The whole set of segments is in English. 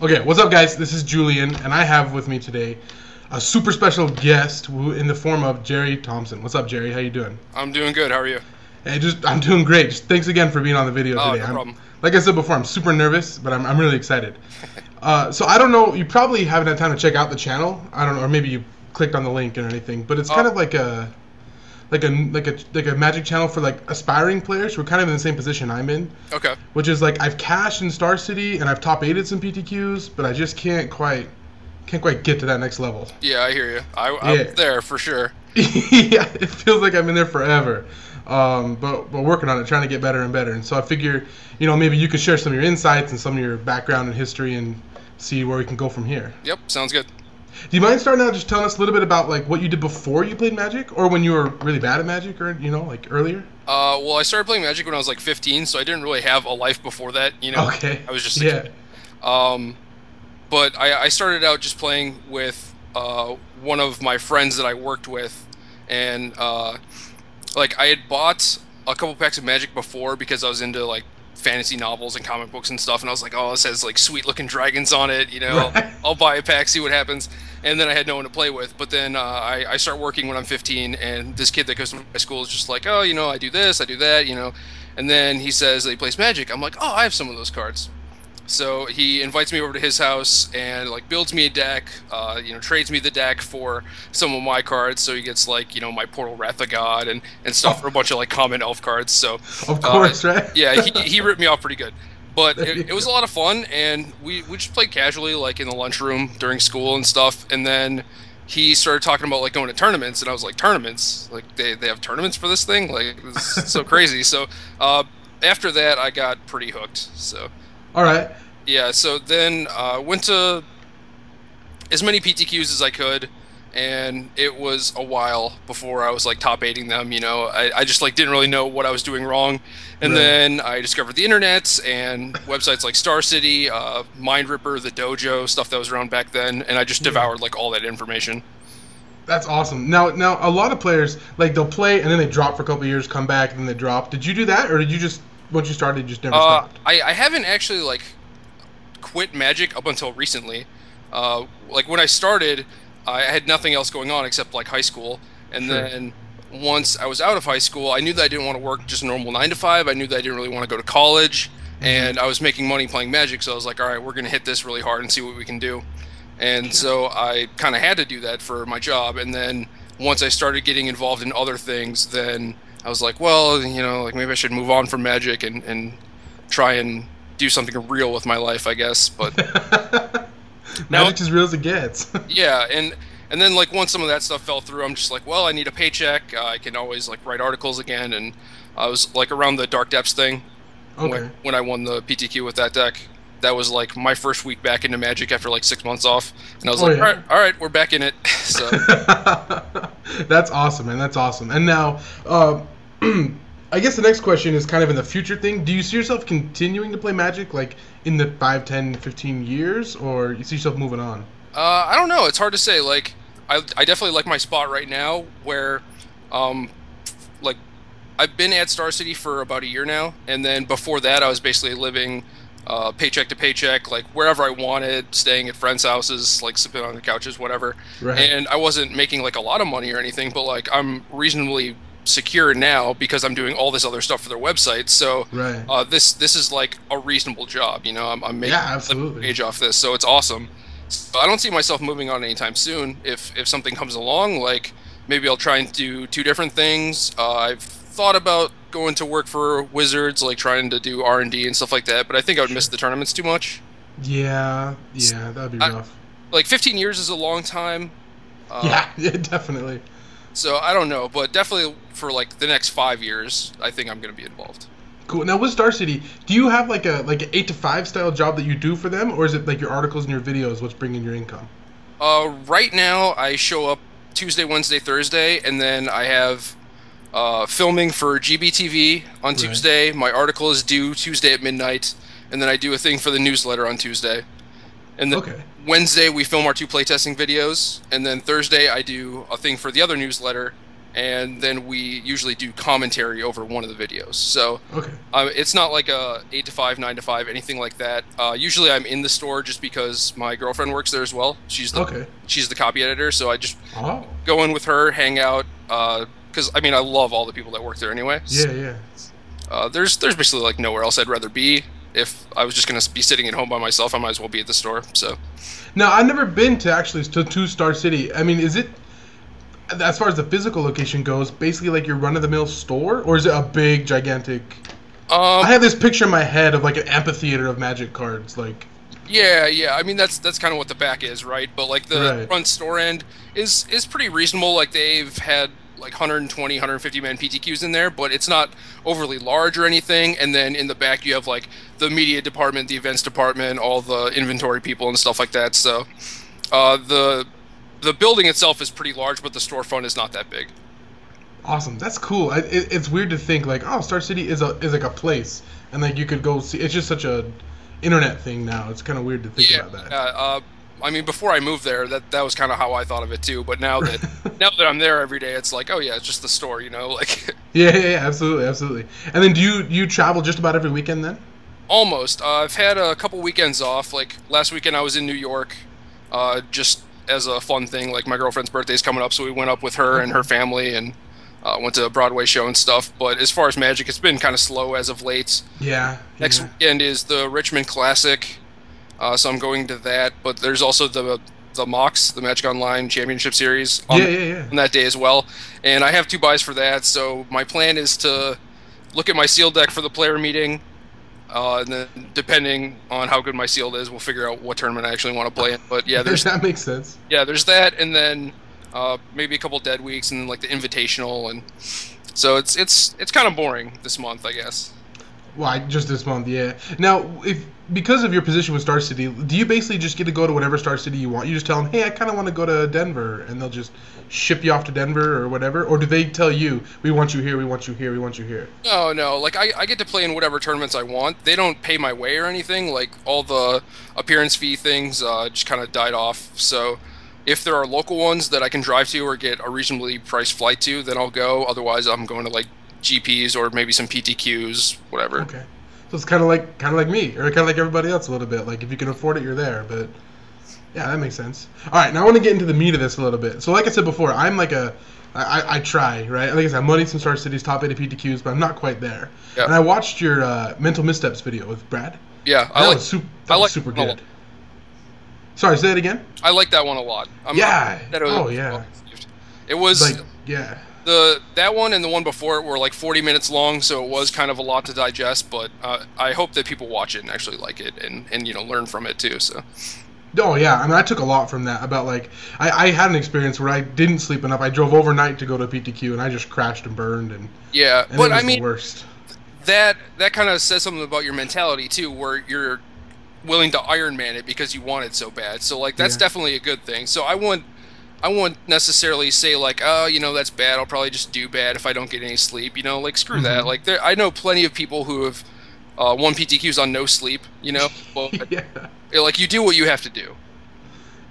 Okay, what's up, guys? This is Julian, and I have with me today a super special guest in the form of Gerry Thompson. What's up, Gerry? How you doing? I'm doing good. How are you? Hey, I'm doing great. Just thanks again for being on the video Oh, today. no problem. Like I said before, I'm super nervous, but I'm really excited. So I don't know. You probably haven't had time to check out the channel. I don't know, or maybe you clicked on the link or anything. But it's kind of like a magic channel for like aspiring players who are kind of in the same position I'm in. Okay. Which is like I've cashed in Star City and I've top 8'd some PTQs, but I just can't quite get to that next level. Yeah, I hear you. I'm there for sure. Yeah, it feels like I'm in there forever. But we're working on it, trying to get better and better. And so I figure, maybe you could share some of your insights and some of your background and history and see where we can go from here. Yep, sounds good. Do you mind starting out just telling us a little bit about like what you did before you played Magic, or when you were really bad at Magic, or like earlier? Well, I started playing Magic when I was like 15, so I didn't really have a life before that. Okay. I was just a kid. But I started out just playing with one of my friends that I worked with, and like I had bought a couple packs of Magic before because I was into like fantasy novels and comic books and stuff, and I was like, oh, this has like sweet looking dragons on it, Right. I'll buy a pack, see what happens. And then I had no one to play with. But then I start working when I'm 15, and this kid that goes to my school is just like, oh, I do this, I do that, and then he says that he plays Magic. I'm like, oh, I have some of those cards. So he invites me over to his house and like builds me a deck, trades me the deck for some of my cards. So he gets like, my Portal Wrath of God and stuff for a bunch of like common elf cards. So Of course, right? yeah, he ripped me off pretty good. But it was a lot of fun, and we just played casually like in the lunchroom during school and stuff. And then he started talking about like going to tournaments, and I was like, tournaments? Like they have tournaments for this thing? Like this is so crazy. So after that, I got pretty hooked. So. All right. Yeah, so then went to as many PTQs as I could, and it was a while before I was like top 8ing them. I just like didn't really know what I was doing wrong, and then I discovered the internet and websites like Star City, Mind Ripper, the Dojo, stuff that was around back then, and I just devoured like all that information. That's awesome. Now a lot of players like they'll play and then they drop for a couple of years, come back, and then they drop. Did you do that, or did you just once you started, you just never stopped? I haven't actually like quit Magic up until recently. Like when I started, I had nothing else going on except like high school, and then once I was out of high school, I knew that I didn't want to work just a normal 9 to 5. I knew that I didn't really want to go to college, and I was making money playing Magic, so I was like, all right, we're gonna hit this really hard and see what we can do. And so I kind of had to do that for my job, and then once I started getting involved in other things, then I was like, well, like maybe I should move on from Magic and try and do something real with my life, I guess. But Magic's as real as it gets. yeah, and then like once some of that stuff fell through, I'm just like, well, I need a paycheck. I can always like write articles again, and I was like around the Dark Depths thing. Okay. When I won the PTQ with that deck. That was like my first week back into Magic after like 6 months off, and I was like, all right, we're back in it. So that's awesome, man. That's awesome. And now, I guess the next question is kind of in the future thing. Do you see yourself continuing to play Magic like in the 5, 10, 15 years, or you see yourself moving on? I don't know. It's hard to say. Like, I definitely like my spot right now where, like, I've been at Star City for about a year now, and then before that, I was basically living paycheck to paycheck, like wherever I wanted, staying at friends' houses, like sipping on the couches, whatever. Right. And I wasn't making like a lot of money or anything, but like I'm reasonably secure now because I'm doing all this other stuff for their website. So this is like a reasonable job. I'm making a wage off this, so it's awesome. So I don't see myself moving on anytime soon. If something comes along, like maybe I'll try and do 2 different things. I've thought about going to work for Wizards, like trying to do R&D and stuff like that, but I think I would miss the tournaments too much. Yeah, that'd be rough. Like 15 years is a long time. Yeah, definitely. So I don't know, but definitely for like the next 5 years, I think I'm going to be involved. Cool. Now with Star City, do you have like an 8 to 5 style job that you do for them, or is it like your articles and your videos what's bringing your income? Right now I show up Tuesday, Wednesday, Thursday, and then I have filming for GBTV on Tuesday. My article is due Tuesday at midnight, and then I do a thing for the newsletter on Tuesday. And then Wednesday we film our 2 playtesting videos, and then Thursday I do a thing for the other newsletter, and then we usually do commentary over one of the videos. So Okay. it's not like a 8 to 5, 9 to 5, anything like that. Usually I'm in the store just because my girlfriend works there as well. Okay. She's the copy editor, so I just Oh. go in with her, hang out. Because I mean, I love all the people that work there anyway. Yeah, yeah. There's basically like nowhere else I'd rather be. If I was just gonna be sitting at home by myself, I might as well be at the store. So Now, I've never been to actually to Star City. I mean, is it, as far as the physical location goes, basically like your run-of-the-mill store, or is it a big, gigantic? I have this picture in my head of like an amphitheater of Magic cards, like. yeah. I mean, that's kind of what the back is, right? But like the front store end is pretty reasonable. Like they've had like 120, 150 man PTQs in there, but it's not overly large or anything. And then in the back you have like the media department, the events department, all the inventory people and stuff like that. So the building itself is pretty large, but the storefront is not that big. Awesome, that's cool. It's weird to think like, oh, Star City is like a place, and like you could go see. It's just such a internet thing now. It's kind of weird to think about that. I mean, before I moved there, that was kind of how I thought of it too. But now that I'm there every day, it's like, oh yeah, it's just the store, you know, like. Yeah, absolutely. And then do you travel just about every weekend then? Almost. I've had a couple weekends off. Like last weekend, I was in New York, just as a fun thing. Like my girlfriend's birthday's coming up, so we went up with her and her family and went to a Broadway show and stuff. But as far as Magic, it's been kind of slow as of late. Yeah. Next weekend is the Richmond Classic. So I'm going to that, but there's also the MOX, the Magic Online Championship Series, on that day as well. And I have 2 buys for that, so my plan is to look at my sealed deck for the player meeting, and then depending on how good my sealed is, we'll figure out what tournament I actually want to play in. But yeah, that makes sense. Yeah, there's that, and then maybe a couple dead weeks, and then like the Invitational, and so it's kind of boring this month, I guess. Why, just this month, yeah. Now, because of your position with Star City, do you basically just get to go to whatever Star City you want? You just tell them, hey, I kind of want to go to Denver, and they'll just ship you off to Denver or whatever? Or do they tell you, we want you here, we want you here, we want you here? No. Like, I get to play in whatever tournaments I want. They don't pay my way or anything. Like, all the appearance fee things just kind of died off. So if there are local ones that I can drive to or get a reasonably priced flight to, then I'll go. Otherwise, I'm going to, like, GPs or maybe some PTQs, whatever. Okay, so it's kind of like me, or kind of like everybody else a little bit. Like if you can afford it, you're there. But yeah, that makes sense. All right, now I want to get into the meat of this a little bit. So like I said before, I'm like I try, right? Like I said, I'm running some Star Cities, top 8 of PTQs, but I'm not quite there. Yep. And I watched your Mental Missteps video with Brad. Yeah, that was super good. Sorry, say that again. I like that one a lot. Yeah. Yeah. It was like that one and the one before it were like 40 minutes long, so it was kind of a lot to digest. But I hope that people watch it and actually like it and learn from it too. So. Oh yeah, I mean I took a lot from that. About like I had an experience where I didn't sleep enough. I drove overnight to go to a PTQ and I just crashed and burned and but it was I mean the worst. That kind of says something about your mentality too, where you're willing to Iron Man it because you want it so bad. So like that's definitely a good thing. So I wouldn't necessarily say like, oh, that's bad. I'll probably just do bad if I don't get any sleep. Like screw that. Like I know plenty of people who have won PTQs on no sleep. But like you do what you have to do.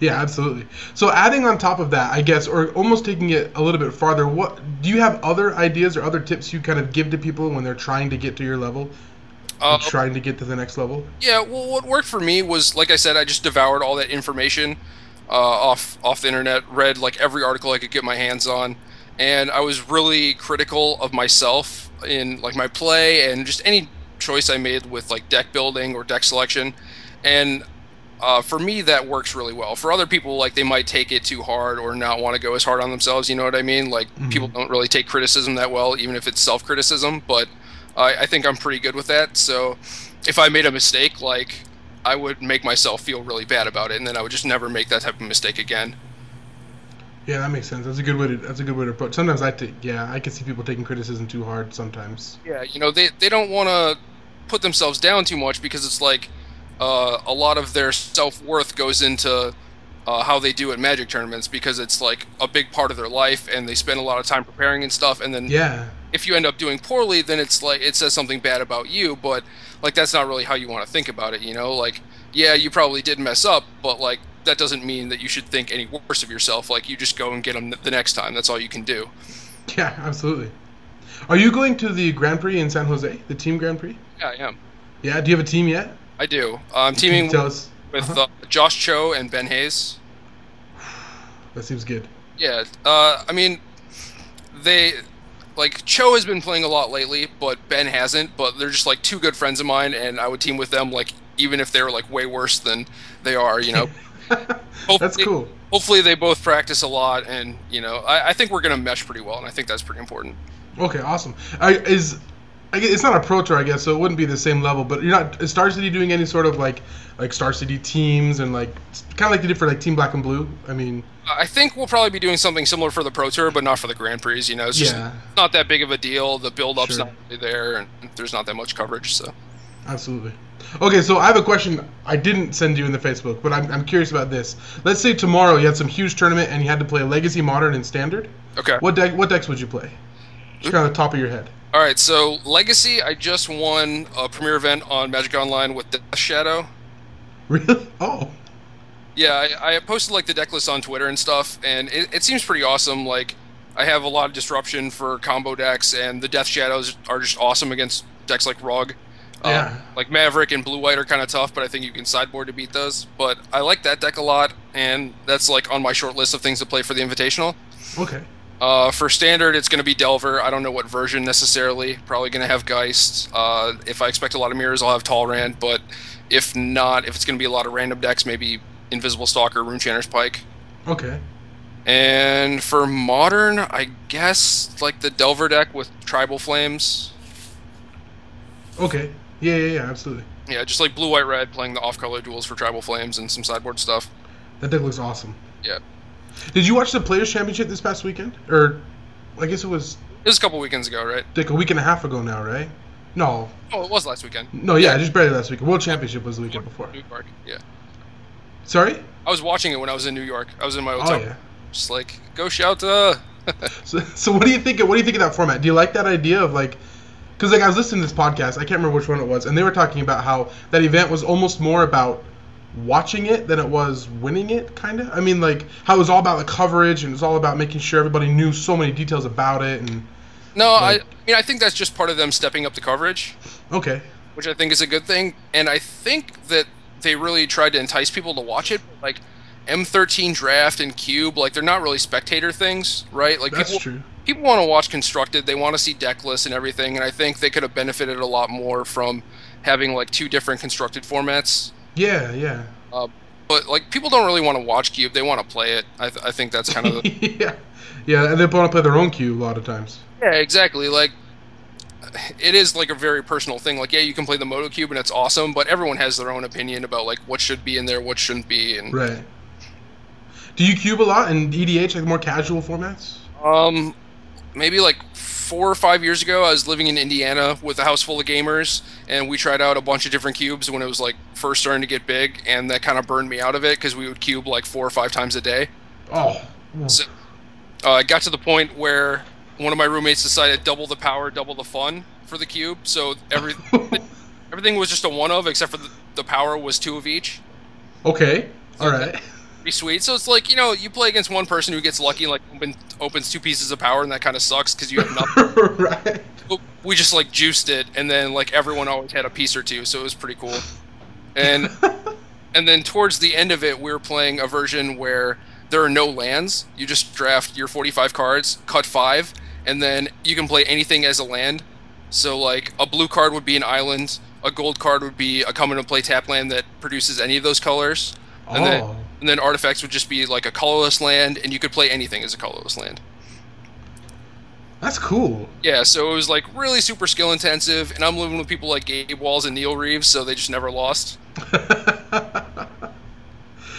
Yeah, absolutely. So adding on top of that, I guess, or almost taking it a little bit farther, what do you have other ideas or other tips you kind of give to people when they're trying to get to your level? Trying to get to the next level? Yeah, well, what worked for me was, like I said, I just devoured all that information off the internet, read like every article I could get my hands on, and I was really critical of myself in like my play and just any choice I made with like deck building or deck selection. And for me, that works really well. For other people, like they might take it too hard or not want to go as hard on themselves. You know what I mean? Like people don't really take criticism that well, even if it's self-criticism. But I think I'm pretty good with that. So if I made a mistake, like I would make myself feel really bad about it, and then I would just never make that type of mistake again. Yeah, that makes sense. That's a good way to approach. Sometimes I can see people taking criticism too hard sometimes. Yeah, they don't want to put themselves down too much because it's like a lot of their self-worth goes into how they do at Magic tournaments because it's like a big part of their life and they spend a lot of time preparing and stuff, and then if you end up doing poorly, then it's like it says something bad about you, but like that's not really how you want to think about it, like yeah, you probably did mess up, but like that doesn't mean that you should think any worse of yourself. Like you just go and get them the next time. That's all you can do. Yeah, absolutely. Are you going to the Grand Prix in San Jose, the team Grand Prix? Yeah, I am. Yeah. Do you have a team yet? I do. I'm Can you teaming tell us? with Uh-huh. Josh Cho and Ben Hayes. That seems good. Yeah. I mean, they like Cho has been playing a lot lately, but Ben hasn't. But they're just like two good friends of mine, and I would team with them like even if they were like way worse than they are. That's Hopefully, cool. hopefully they both practice a lot, and I think we're gonna mesh pretty well, and I think that's pretty important. Okay, awesome. I guess it's not a pro tour, I guess, so it wouldn't be the same level. But you're not is Star City doing any sort of like Star City teams and like kind of like they did for like Team Black and Blue. I mean, I think we'll probably be doing something similar for the Pro Tour, but not for the Grand Prix. It's just yeah, not that big of a deal. The build-up's sure, not really there, and there's not that much coverage. So, absolutely. Okay, so I have a question. I didn't send you in the Facebook, but I'm curious about this. Let's say tomorrow you had some huge tournament and you had to play Legacy, Modern, and Standard. okay. What decks would you play? Just kind of the top of your head. All right, so Legacy, I just won a premier event on Magic Online with Death Shadow. Really? Oh. Yeah, I posted like the deck list on Twitter and stuff, and it seems pretty awesome. Like, I have a lot of disruption for combo decks, and the Death Shadows are just awesome against decks like Rug. Yeah. Like Maverick and Blue White are kind of tough, but I think you can sideboard to beat those. But I like that deck a lot, and that's like on my short list of things to play for the Invitational. Okay. For Standard, it's going to be Delver. I don't know what version necessarily. Probably going to have Geist. If I expect a lot of mirrors, I'll have Talrand. But if not, if it's going to be a lot of random decks, maybe Invisible Stalker, Runechanter's Pike. Okay. And for Modern, I guess like the Delver deck with Tribal Flames. Okay. Yeah, absolutely. Yeah, just like Blue, White, Red, playing the off-color duels for Tribal Flames and some sideboard stuff. That deck looks awesome. Yeah. Did you watch the Players Championship this past weekend? Or, I guess it was It was a couple weekends ago, right? like a week and a half ago now, right? No. Oh, it was last weekend. No, yeah, just barely last week. World Championship was the weekend before. New York, yeah. Sorry? I was watching it when I was in New York. I was in my Oh, hotel. yeah. Just like, go Shouta! So what do you think? What do you think of that format? Do you like that idea of like, because like I was listening to this podcast, I can't remember which one it was, and they were talking about how that event was almost more about watching it than it was winning it, kind of. I mean, like how it was all about the coverage and it was all about making sure everybody knew so many details about it. And No, like, I mean, I think that's just part of them stepping up the coverage, okay, which I think is a good thing. And I think that they really tried to entice people to watch it. Like M13 Draft and Cube, like they're not really spectator things, right? Like that's true. people want to watch Constructed, they want to see deck lists and everything, and I think they could have benefited a lot more from having like two different Constructed formats. Yeah. But like people don't really want to watch Cube; they want to play it. I think that's kind of yeah, and they want to play their own queue a lot of times. yeah, exactly. Like it is like a very personal thing. Like yeah, you can play the Moto Cube and it's awesome, but everyone has their own opinion about like what should be in there, what shouldn't be, and Right. Do you cube a lot in EDH, like more casual formats? maybe like 4 or 5 years ago, I was living in Indiana with a house full of gamers, and we tried out a bunch of different cubes when it was like first starting to get big, and that kind of burned me out of it because we would cube like 4 or 5 times a day. Oh. So it got to the point where one of my roommates decided double the power, double the fun for the cube. So everything was just a one of, except for the power was two of each. Okay. So All right. pretty sweet. So it's like, you play against one person who gets lucky and like opens two pieces of power, and that kind of sucks because you have nothing. Right. But we just like juiced it, and then like everyone always had a piece or two, so it was pretty cool. And and then towards the end of it, we were playing a version where there are no lands. You just draft your 45 cards, cut 5, and then you can play anything as a land. So like a blue card would be an island, a gold card would be a come into play tap land that produces any of those colors. And then artifacts would just be like a colorless land, and you could play anything as a colorless land. That's cool. Yeah, so it was like really super skill intensive, and I'm living with people like Gabe Walls and Neil Reeves, so they just never lost.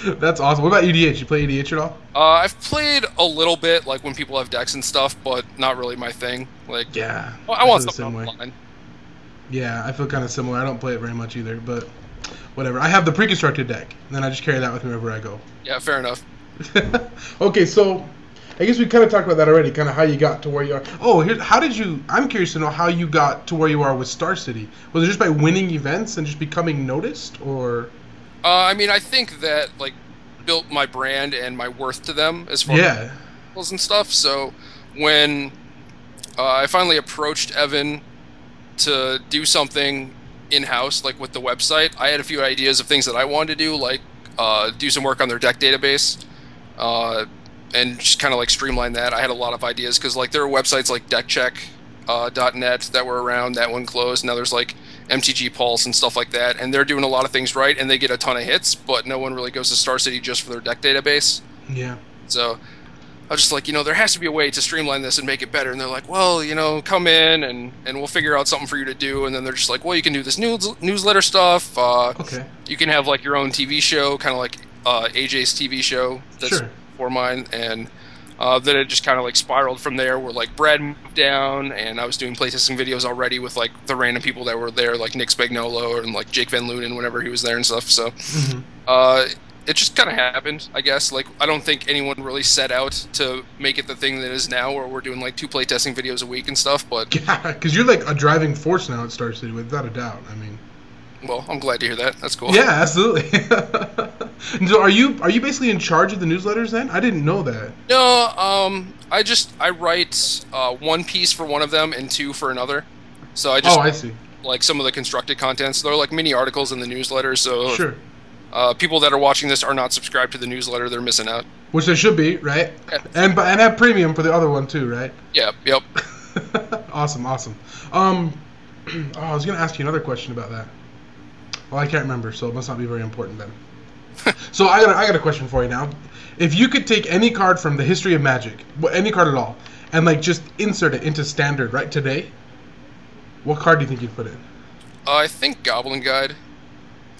That's awesome. What about EDH? You play EDH at all? I've played a little bit, like when people have decks and stuff, but not really my thing. Like, Yeah. I want feel the something same way. online. Yeah, I feel kind of similar. I don't play it very much either, but whatever. I have the pre-constructed deck, and then I just carry that with me wherever I go. Yeah, fair enough. Okay, so I guess we kind of talked about that already, kind of how you got to where you are. Oh, how did you? I'm curious to know how you got to where you are with Star City. Was it just by winning events and just becoming noticed, or? I mean, I think that like built my brand and my worth to them as far Yeah. as and stuff. So when I finally approached Evan to do something in-house, like with the website. I had a few ideas of things that I wanted to do, like do some work on their deck database, uh, and just kind of like streamline that. I had a lot of ideas because like there are websites like deckcheck.net that were around. That one closed. Now there's like MTG Pulse and stuff like that, and they're doing a lot of things right, and they get a ton of hits, but no one really goes to Star City just for their deck database. Yeah. So I was just like, there has to be a way to streamline this and make it better. And they're like, well, come in and we'll figure out something for you to do. And then they're just like, well, you can do this newsletter stuff. Okay. You can have like your own TV show, kind of like AJ's TV show that's Sure. for mine. And then it just kind of like spiraled from there where like Brad moved down and I was doing playtesting videos already with like the random people that were there, like Nick Spagnolo and like Jake Van Lunen whenever he was there and stuff. So it just kind of happened, I guess. Like, I don't think anyone really set out to make it the thing that it is now, where we're doing like 2 playtesting videos a week and stuff. But yeah, because you're like a driving force now at Star City, without a doubt. I mean, well, I'm glad to hear that. That's cool. yeah, absolutely. And so, are you basically in charge of the newsletters then? I didn't know that. No, I write 1 piece for one of them and 2 for another. So I just I see. like some of the constructed content. So they're like mini articles in the newsletter. So Sure. people that are watching this are not subscribed to the newsletter. They're missing out. Which they should be, right? Yeah. And have premium for the other one too, right? Yeah. Yep. Awesome. I was gonna ask you another question about that. Well, I can't remember, so it must not be very important then. So I got a question for you now. If you could take any card from the history of Magic, any card at all, and like just insert it into Standard right today, what card do you think you'd put in? I think Goblin Guide.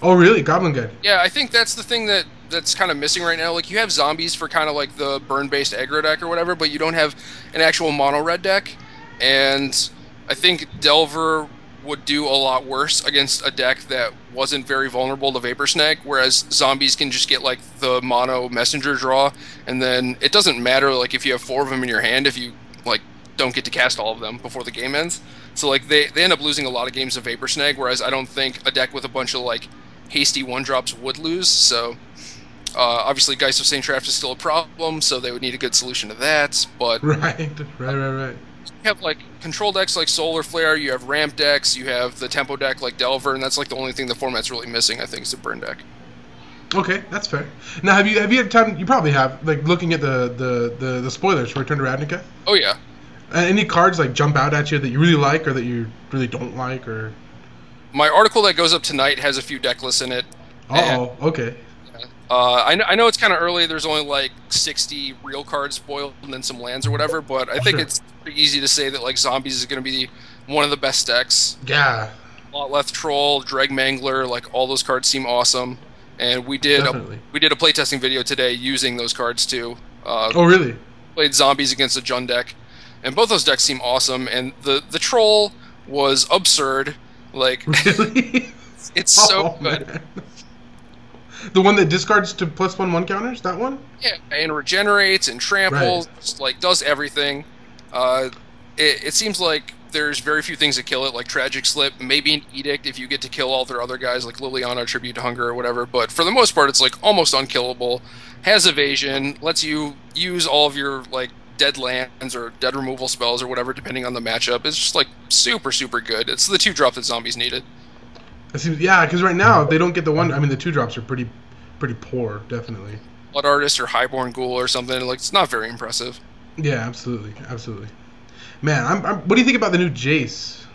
Oh, really? Goblin Guide? Yeah, I think that's the thing that's kind of missing right now. Like, you have zombies for kind of like the burn-based aggro deck or whatever, but you don't have an actual mono-red deck. And I think Delver would do a lot worse against a deck that wasn't very vulnerable to Vapor Snag, whereas zombies can just get like the mono messenger draw, and then it doesn't matter like if you have 4 of them in your hand if you like don't get to cast all of them before the game ends. So like they end up losing a lot of games of Vapor Snag, whereas I don't think a deck with a bunch of like hasty 1-drops would lose. So obviously Geist of St. Traft is still a problem, so they would need a good solution to that. But Right. you have like control decks like Solar Flare, you have ramp decks, you have the tempo deck like Delver, and that's like the only thing the format's really missing, I think, is a burn deck. Okay, that's fair. Now, have you had time? You probably have, like looking at the spoilers for Return to Ravnica. Oh yeah. Any cards like jump out at you that you really like or that you really don't like, or? My article that goes up tonight has a few deck lists in it. Okay. I know it's kind of early. There's only like 60 real cards spoiled and then some lands or whatever, but I think it's pretty easy to say that like Zombies is going to be one of the best decks. Yeah. Left Troll, Dreg Mangler, like all those cards seem awesome. And we did a playtesting video today using those cards too. Oh really? Played Zombies against a Jund deck, and both those decks seem awesome. And the Troll was absurd. Like, really? It's so good. Man. The one that discards to +1/+1 counters? That one? Yeah, and regenerates and tramples, like does everything. It seems like there's very few things that kill it, like Tragic Slip, maybe an Edict if you get to kill all their other guys, like Liliana, Tribute to Hunger, or whatever. But for the most part, it's like almost unkillable. Has evasion, lets you use all of your like dead lands or dead removal spells or whatever, depending on the matchup. It's just like super, super good. It's the 2-drop that Zombies needed. Yeah, because right now they don't get the one. I mean, the 2-drops are pretty poor, definitely. Blood Artist or Highborn Ghoul or something, like it's not very impressive. Yeah, absolutely. Man, what do you think about the new Jace?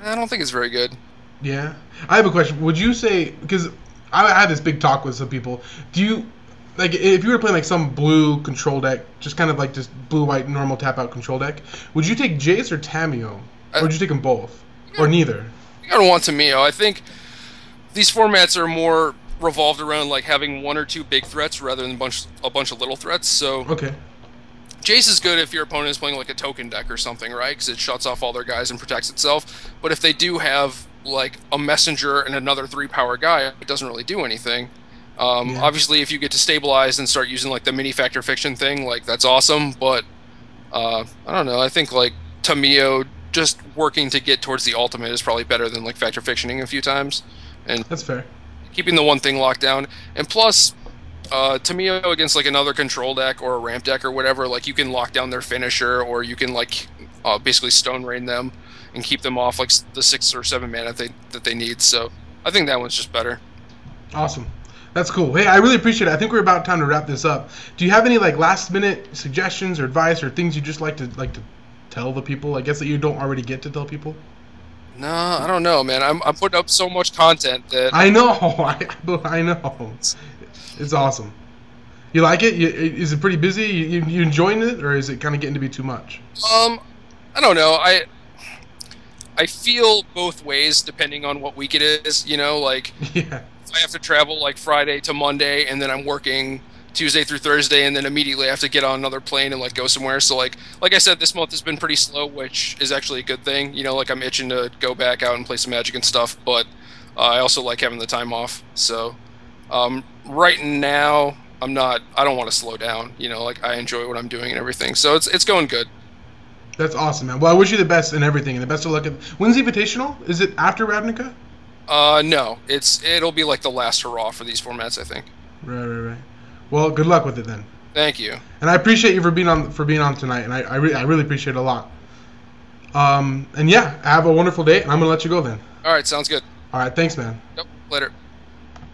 I don't think it's very good. Yeah, I have a question. Would you say, because I had this big talk with some people, do you like if you were playing like some blue control deck, just kind of like just blue-white normal tap-out control deck, would you take Jace or Tameo, or would you take them both, or neither? I don't want Tameo. I think these formats are more revolved around like having 1 or 2 big threats rather than a bunch of little threats. So okay, Jace is good if your opponent is playing like a token deck or something, right? Because it shuts off all their guys and protects itself. But if they do have like a messenger and another 3-power guy, it doesn't really do anything. Obviously, if you get to stabilize and start using like the mini Factor Fiction thing, like that's awesome. But I don't know. I think like Tameo just working to get towards the ultimate is probably better than like Factor Fictioning a few times. And that's fair. Keeping the one thing locked down. And plus, Tamio against like another control deck or a ramp deck or whatever, like you can lock down their finisher, or you can like basically stone rain them and keep them off like the 6 or 7 mana that they need. So I think that one's just better. Awesome. That's cool. Hey, I really appreciate it. I think we're about time to wrap this up. Do you have any like last minute suggestions or advice or things you just like to tell the people? I guess that you don't already get to tell people. No, I don't know, man. I'm putting up so much content that I know. I know. It's awesome. You like it? Is it pretty busy? You enjoying it, or is it kind of getting to be too much? I don't know. I feel both ways depending on what week it is. You know, like Yeah. I have to travel like Friday to Monday, and then I'm working Tuesday through Thursday, and then immediately I have to get on another plane and like go somewhere. So like I said, this month has been pretty slow, which is actually a good thing. You know, like I'm itching to go back out and play some Magic and stuff, but I also like having the time off. So right now I don't want to slow down. You know, like I enjoy what I'm doing and everything. So it's going good. That's awesome, man. Well, I wish you the best in everything and the best of luck. When's the Invitational? Is it after Ravnica? No, it'll be like the last hurrah for these formats, I think. Right. Well, good luck with it then. Thank you. And I appreciate you for being on tonight, and I really appreciate it a lot. And yeah, have a wonderful day, and I'm gonna let you go then. All right, sounds good. All right, thanks, man. Yep, later.